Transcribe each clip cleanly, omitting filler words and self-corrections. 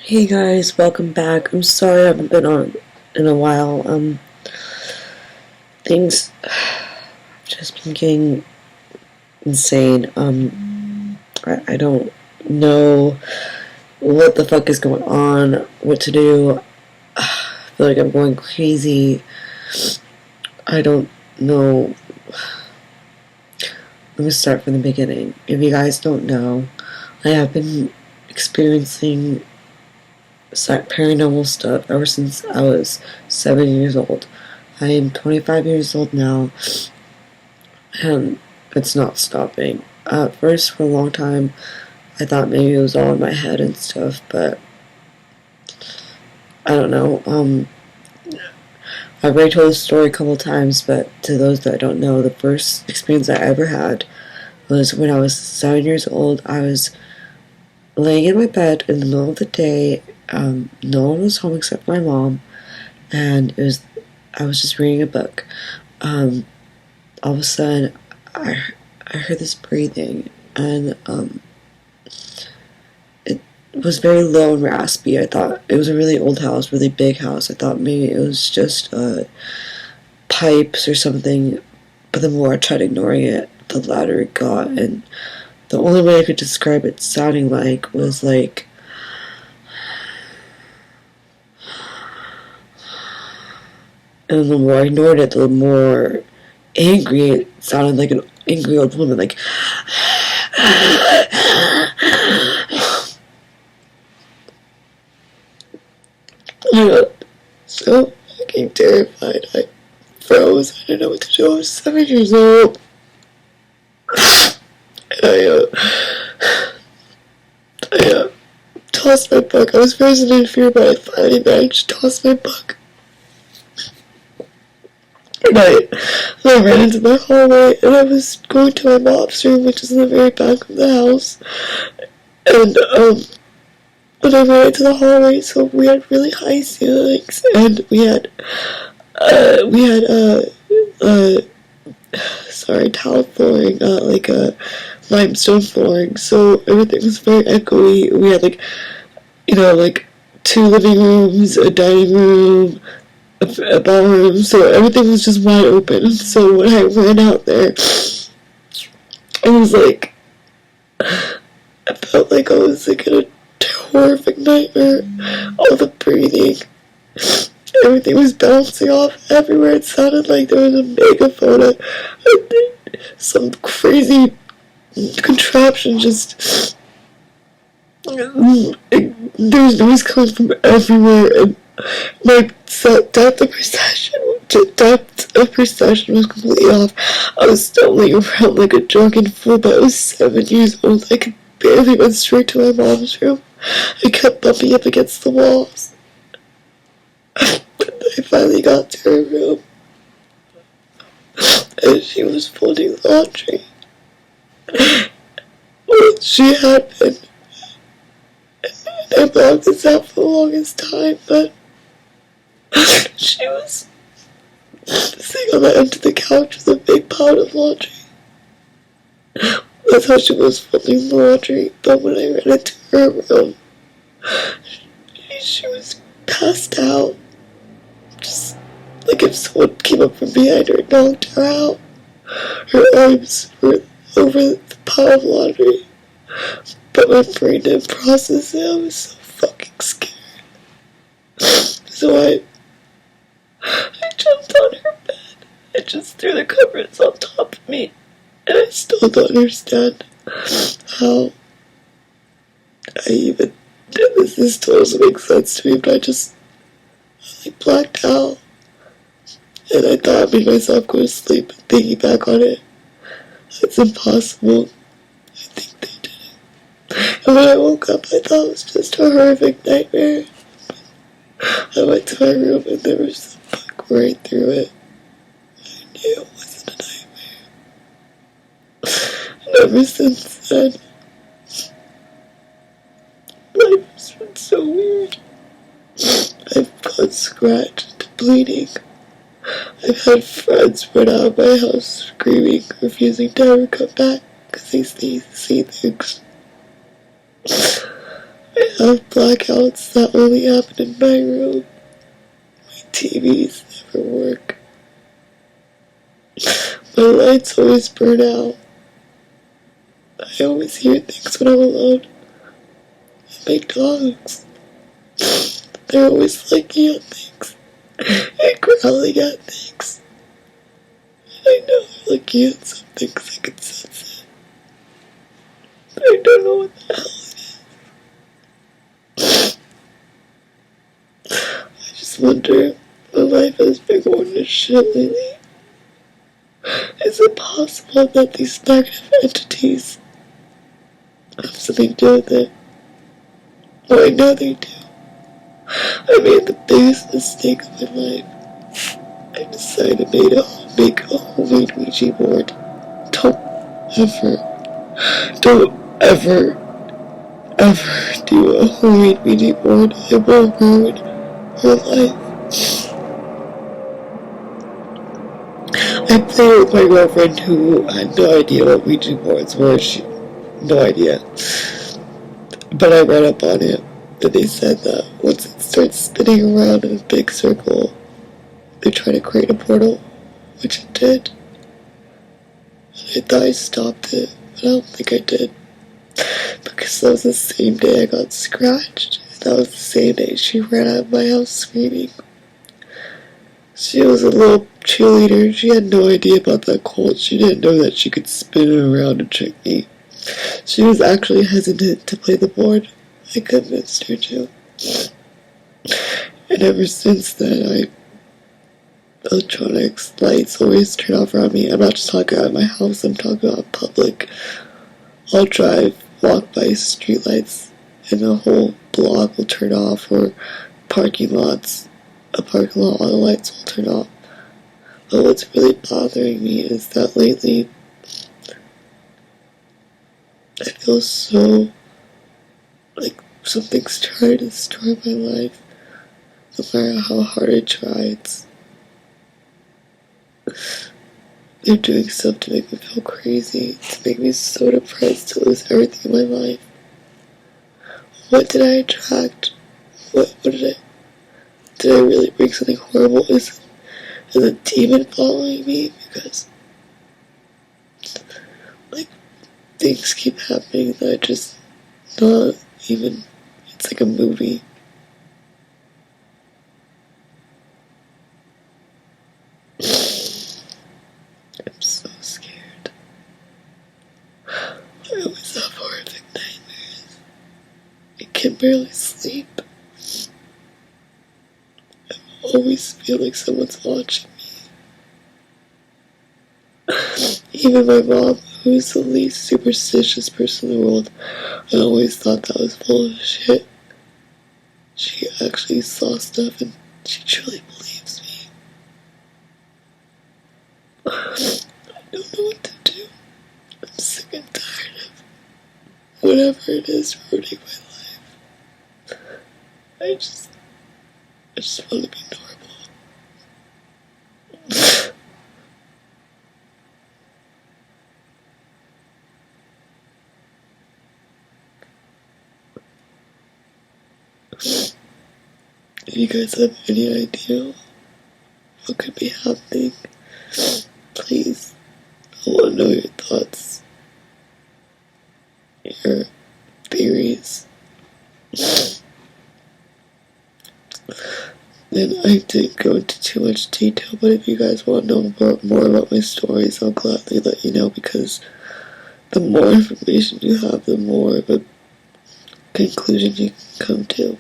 Hey guys, welcome back. I'm sorry I haven't been on in a while. Things have just been getting insane. I don't know what the fuck is going on, what to do. I feel like I'm going crazy. I don't know. Let me start from the beginning. If you guys don't know, I have been experiencing paranormal stuff ever since I was 7 years old. I am 25 years old now, and it's not stopping. At first, for a long time, I thought maybe it was all in my head and stuff, but I don't know. I've already told this story a couple times, but to those that don't know, the first experience I ever had was when I was 7 years old. I was laying in my bed in the middle of the day. No one was home except my mom, and I was just reading a book. All of a sudden, I heard this breathing, and it was very low and raspy. I thought it was a really old house, really big house. I thought maybe it was just pipes or something, but the more I tried ignoring it, the louder it got, and the only way I could describe it sounding like was like, and the more I ignored it, the more angry it sounded, like an angry old woman, like. I got so fucking terrified. I froze. I didn't know what to do. I was 7 years old. And I tossed my book. I was frozen in fear, but I finally managed to toss my book. And I ran into the hallway, and I was going to my mom's room, which is in the very back of the house. And, when I ran into the hallway, so we had really high ceilings, and we had tile flooring, like a limestone flooring, so everything was very echoey. We had like 2 living rooms, a dining room, a ballroom, so everything was just wide open. So when I ran out there, it was like, I felt like I was like in a horrific nightmare. All the breathing, everything was bouncing off everywhere. It sounded like there was a megaphone, some crazy contraption just. There was noise coming from everywhere, and my depth of perception was completely off. I was stumbling around like a drunken fool, but I was 7 years old. I could barely run straight to my mom's room. I kept bumping up against the walls. I finally got to her room, and she was folding laundry. Well, she had been. I blocked this out for the longest time, but she was sitting on the end of the couch with a big pile of laundry. That's how she was folding the laundry, but when I ran into her room, she was passed out. Just like if someone came up from behind her and knocked her out. Her arms were over the pile of laundry, but my brain didn't process it. I was so fucking scared. So I jumped on her bed and just threw the covers on top of me. And I still don't understand how I even did this. This doesn't make sense to me, but I blacked out. And I thought I made myself go to sleep, and thinking back on it, it's impossible. I think they did it. And when I woke up, I thought it was just a horrific nightmare. I went to my room, and there was a book right through it. I knew it wasn't a nightmare. And ever since then, life has been so weird. I've gone scratched, bleeding. I've had friends run out of my house screaming, refusing to ever come back because they see things. I have blackouts that only happen in my room. My TVs never work. My lights always burn out. I always hear things when I'm alone. And my dogs, they're always licking at things and growling at things. I know they're looking at something because I can sense it. But I don't know what the hell it is. I just wonder if my life has been going to shit lately. Is it possible that these negative entities have something to do with it? Oh, I know they do. I made the biggest mistake of my life. I decided to make a homemade Ouija board. Don't ever, ever do a homemade Ouija board. It will ruin your life. I played with my girlfriend who had no idea what Ouija boards were. No idea. But I read up on it, and they said that once it starts spinning around in a big circle, they try to create a portal, which it did. And I thought I stopped it, but I don't think I did. Because that was the same day I got scratched. And that was the same day she ran out of my house screaming. She was a little cheerleader. She had no idea about that cult. She didn't know that she could spin it around and trick me. She was actually hesitant to play the board. I convinced her to. And ever since then, electronics, lights always turn off around me. I'm not just talking about my house, I'm talking about public. I'll walk by streetlights, and the whole block will turn off, or parking lots. A parking lot, all the lights will turn off. But what's really bothering me is that lately, I feel so like something's trying to destroy my life. No matter how hard I try, they're doing stuff to make me feel crazy, to make me so depressed, to lose everything in my life. What did I attract? What did I really bring something horrible? Is a demon following me? Because, like, things keep happening that I just not even, it's like a movie. I'm so scared. I always have horrific nightmares. I can barely sleep. I always feel like someone's watching me. Even my mom, who's the least superstitious person in the world, I always thought that was full of shit. She actually saw stuff and she truly believes me. I don't know what to do. I'm sick and tired of whatever it is ruining my life. I just want to be normal. If you guys have any idea what could be happening, please, I want to know your thoughts, your theories. And I didn't go into too much detail, but if you guys want to know more about my stories, I'll gladly let you know, because the more information you have, the more of a conclusion you can come to.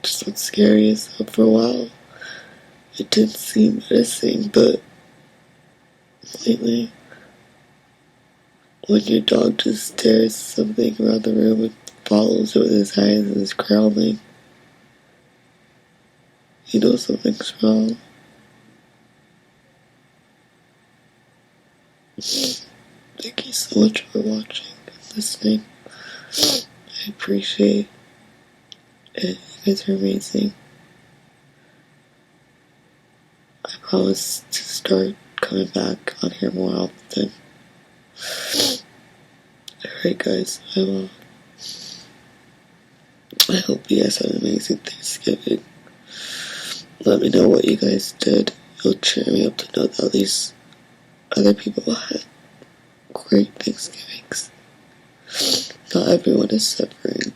Just what's scary is that for a while, it didn't seem menacing, but lately, when your dog just stares at something around the room and follows it with his eyes and is growling, you know something's wrong. Thank you so much for watching and listening. I appreciate it. You guys are amazing. I promise to start coming back on here more often. Alright, guys, I hope you guys have an amazing Thanksgiving. Let me know what you guys did. It'll cheer me up to know that at least other people had great Thanksgivings. Not everyone is suffering.